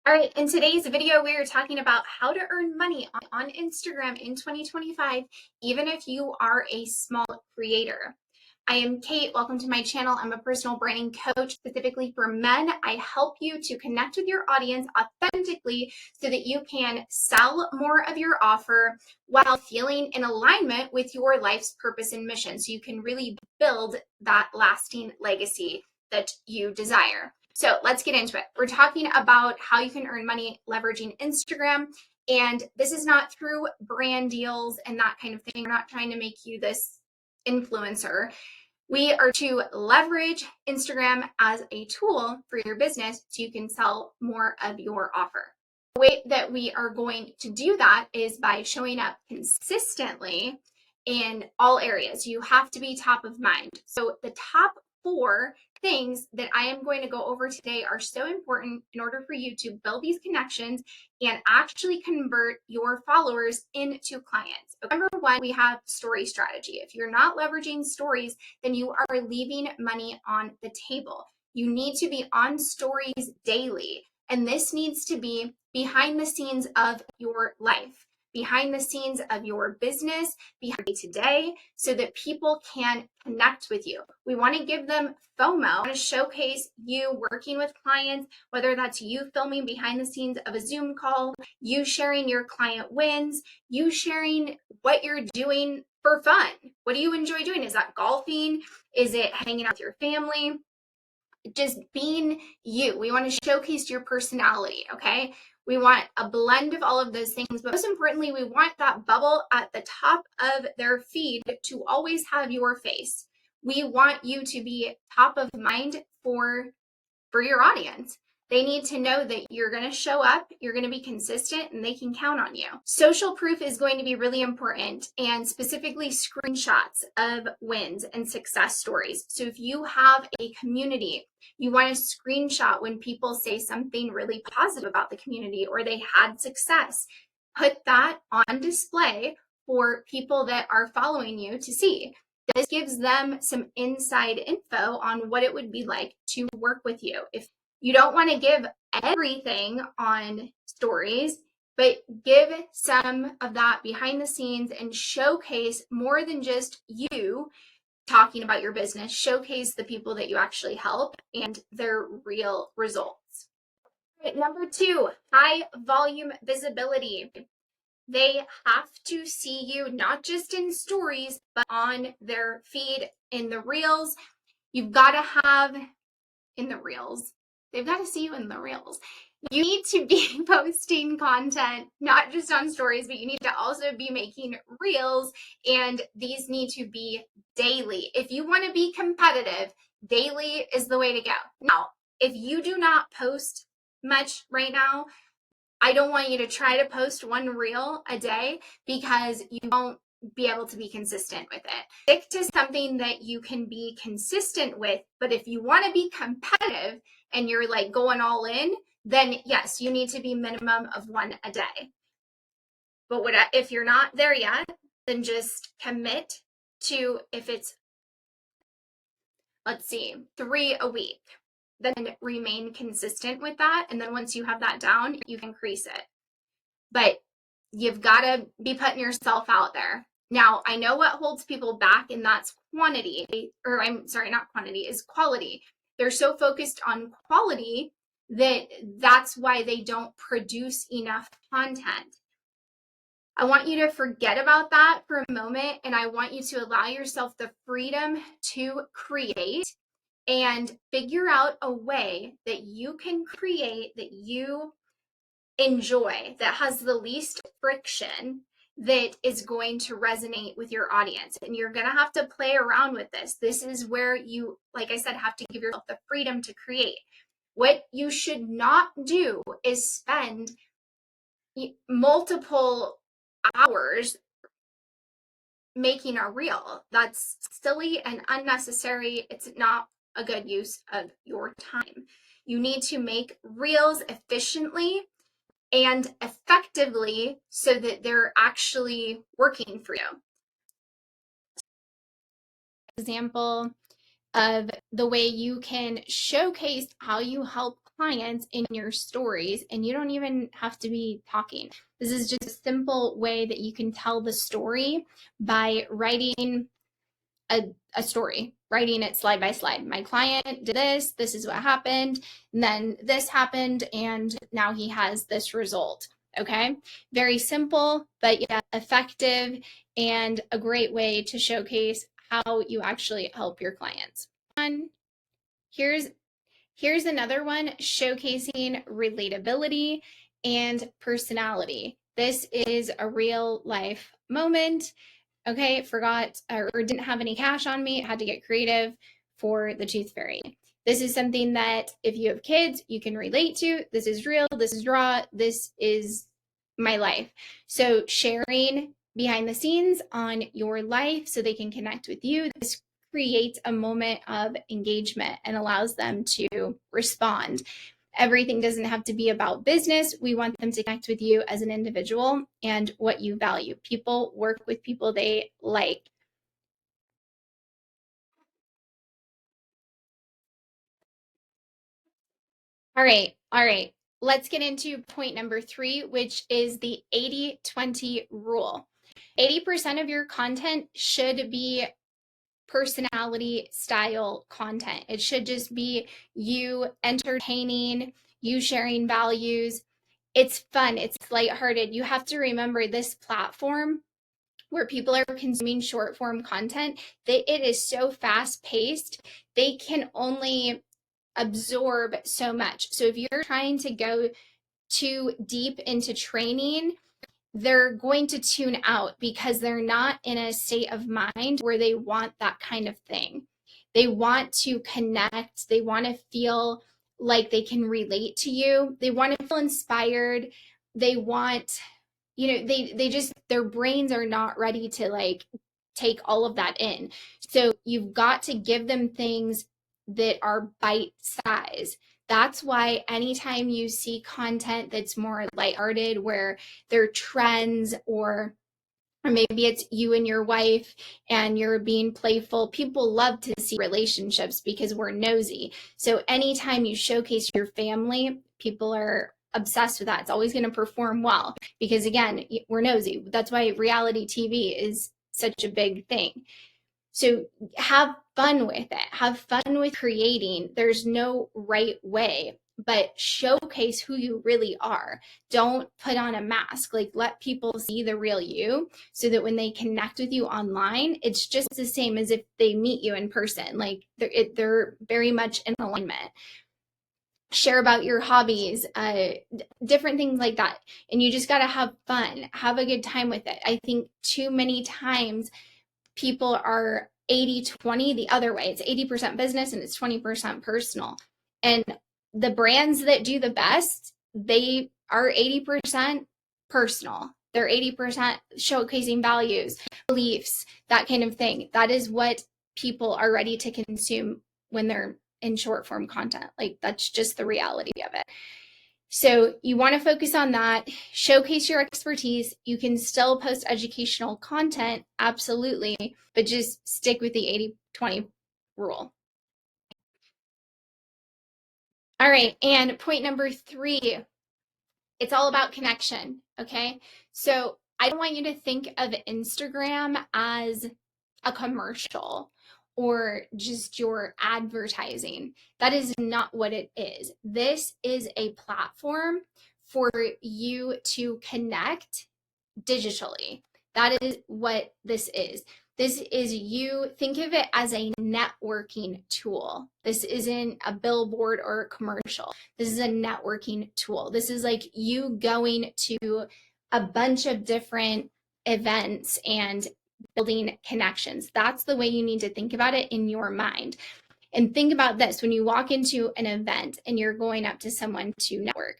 All right, in today's video, we are talking about how to earn money on Instagram in 2025, even if you are a small creator. I am Kate. Welcome to my channel. I'm a personal branding coach specifically for men. I help you to connect with your audience authentically so that you can sell more of your offer while feeling in alignment with your life's purpose and mission. So you can really build that lasting legacy that you desire. So let's get into it. We're talking about how you can earn money leveraging Instagram. And this is not through brand deals and that kind of thing. We're not trying to make you this influencer. We are to leverage Instagram as a tool for your business so you can sell more of your offer. The way that we are going to do that is by showing up consistently in all areas. You have to be top of mind. So the top 4 things that I am going to go over today are so important in order for you to build these connections and actually convert your followers into clients. Number 1, we have story strategy. If you're not leveraging stories, then you are leaving money on the table. You need to be on stories daily, and this needs to be behind the scenes of your life, behind the scenes of your business, behind today, so that people can connect with you. We want to give them FOMO. We want to showcase you working with clients, whether that's you filming behind the scenes of a Zoom call, you sharing your client wins, you sharing what you're doing for fun. What do you enjoy doing? Is that golfing? Is it hanging out with your family? Just being you. We want to showcase your personality, okay? We want a blend of all of those things, but most importantly, we want that bubble at the top of their feed to always have your face. We want you to be top of mind for your audience. They need to know that you're going to show up, you're going to be consistent, and they can count on you. Social proof is going to be really important, and specifically screenshots of wins and success stories. So if you have a community, you want to screenshot when people say something really positive about the community or they had success. Put that on display for people that are following you to see. This gives them some inside info on what it would be like to work with you. If you don't want to give everything on stories, but give some of that behind the scenes and showcase more than just you talking about your business. Showcase the people that you actually help and their real results. Right, number 2, high volume visibility. They have to see you not just in stories, but on their feed in the reels. You've got to have in the reels. They've got to see you in the reels. You need to be posting content, not just on stories, but you need to also be making reels, and these need to be daily. If you want to be competitive, daily is the way to go. Now, if you do not post much right now, I don't want you to try to post one reel a day because you won't be able to be consistent with it. Stick to something that you can be consistent with, but if you want to be competitive and you're like going all in, then yes, you need to be minimum of 1 a day. But if you're not there yet, then just commit to, if it's, let's see, 3 a week. Then remain consistent with that. And then once you have that down, you can increase it. But you've got to be putting yourself out there. Now, I know what holds people back, and that's quantity, or I'm sorry, not quantity, is quality. They're so focused on quality that that's why they don't produce enough content. I want you to forget about that for a moment, and I want you to allow yourself the freedom to create and figure out a way that you can create that you enjoy, that has the least friction, that is going to resonate with your audience. And you're going to have to play around with this. This is where you, like I said, have to give yourself the freedom to create. What you should not do is spend multiple hours making a reel. That's silly and unnecessary. It's not a good use of your time. You need to make reels efficiently and effectively so that they're actually working for you. Example of the way you can showcase how you help clients in your stories, and you don't even have to be talking. This is just a simple way that you can tell the story by writing a story, writing it slide by slide. My client did this, this is what happened, and then this happened, and now he has this result. Okay, very simple, but yeah, effective and a great way to showcase how you actually help your clients. And here's another one, showcasing relatability and personality. This is a real life moment. Okay, forgot or didn't have any cash on me, had to get creative for the tooth fairy. This is something that if you have kids, you can relate to. This is real, this is raw, this is my life. So sharing behind the scenes on your life so they can connect with you. This creates a moment of engagement and allows them to respond. Everything doesn't have to be about business. We want them to connect with you as an individual and what you value. People work with people they like. All right. Let's get into point number 3, which is the 80-20 rule. 80% of your content should be personality style content. It should just be you entertaining, you sharing values. It's fun, it's lighthearted. You have to remember this platform where people are consuming short form content, it is so fast paced, they can only absorb so much. So if you're trying to go too deep into training, they're going to tune out because they're not in a state of mind where they want that kind of thing. They want to connect, they want to feel like they can relate to you, they want to feel inspired, they want, they just, their brains are not ready to like take all of that in. So you've got to give them things that are bite size. That's why anytime you see content that's more lighthearted, where there are trends, or maybe it's you and your wife and you're being playful. People love to see relationships because we're nosy. So anytime you showcase your family, people are obsessed with that. It's always going to perform well because, again, we're nosy. That's why reality TV is such a big thing. So have fun with it. Have fun with creating. There's no right way, but showcase who you really are. Don't put on a mask. Like, let people see the real you so that when they connect with you online, it's just the same as if they meet you in person. Like, they're very much in alignment. Share about your hobbies, different things like that. And you just got to have fun, have a good time with it. I think too many times people are 80-20 the other way. It's 80% business and it's 20% personal. And the brands that do the best, they are 80% personal. They're 80% showcasing values, beliefs, that kind of thing. That is what people are ready to consume when they're in short form content. Like, that's just the reality of it. So you want to focus on that, showcase your expertise. You can still post educational content, absolutely, but just stick with the 80-20 rule. All right, and point number 3, it's all about connection, okay? So I don't want you to think of Instagram as a commercial or just your advertising. That is not what it is. This is a platform for you to connect digitally. That is what this is. This is you, think of it as a networking tool. This isn't a billboard or a commercial. This is a networking tool. This is like you going to a bunch of different events and building connections. That's the way you need to think about it in your mind. And think about this, when you walk into an event and you're going up to someone to network,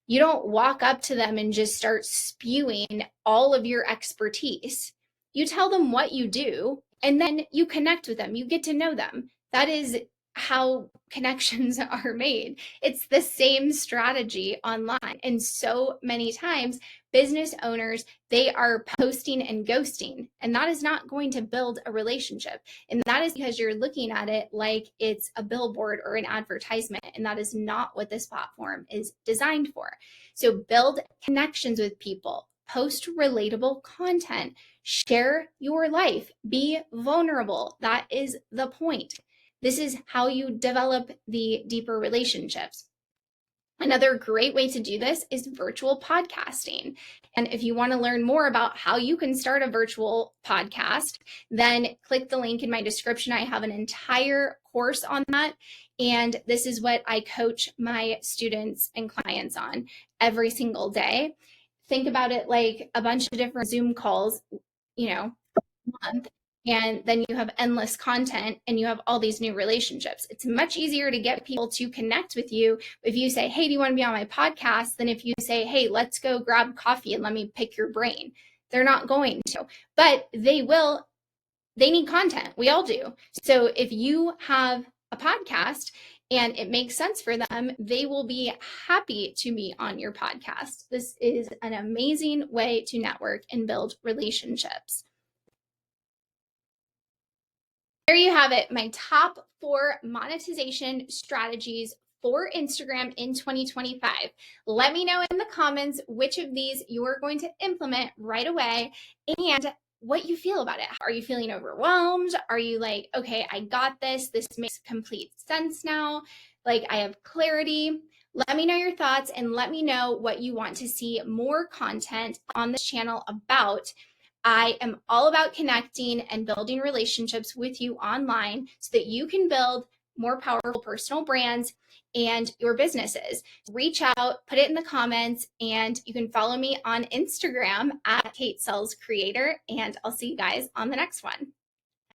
you don't walk up to them and just start spewing all of your expertise. You tell them what you do, and then you connect with them. You get to know them. That is how connections are made. It's the same strategy online. And so many times, business owners, they are posting and ghosting, and that is not going to build a relationship. And that is because you're looking at it like it's a billboard or an advertisement, and that is not what this platform is designed for. So build connections with people, post relatable content, share your life, be vulnerable. That is the point. This is how you develop the deeper relationships. Another great way to do this is virtual podcasting. And if you want to learn more about how you can start a virtual podcast, then click the link in my description. I have an entire course on that. And this is what I coach my students and clients on every single day. Think about it like a bunch of different Zoom calls, you know, month, and then you have endless content and you have all these new relationships. It's much easier to get people to connect with you if you say, hey, do you want to be on my podcast, than if you say, hey, let's go grab coffee and let me pick your brain. They're not going to, but they will. They need content. We all do. So if you have a podcast and it makes sense for them, they will be happy to be on your podcast. This is an amazing way to network and build relationships. There you have it, my top 4 monetization strategies for Instagram in 2025. Let me know in the comments which of these you're going to implement right away and what you feel about it. Are you feeling overwhelmed? Are you like, okay, I got this. This makes complete sense now. Like, I have clarity. Let me know your thoughts and let me know what you want to see more content on this channel about. I am all about connecting and building relationships with you online so that you can build more powerful personal brands and your businesses. Reach out, put it in the comments, and you can follow me on Instagram at Kate Sells Creator, and I'll see you guys on the next one.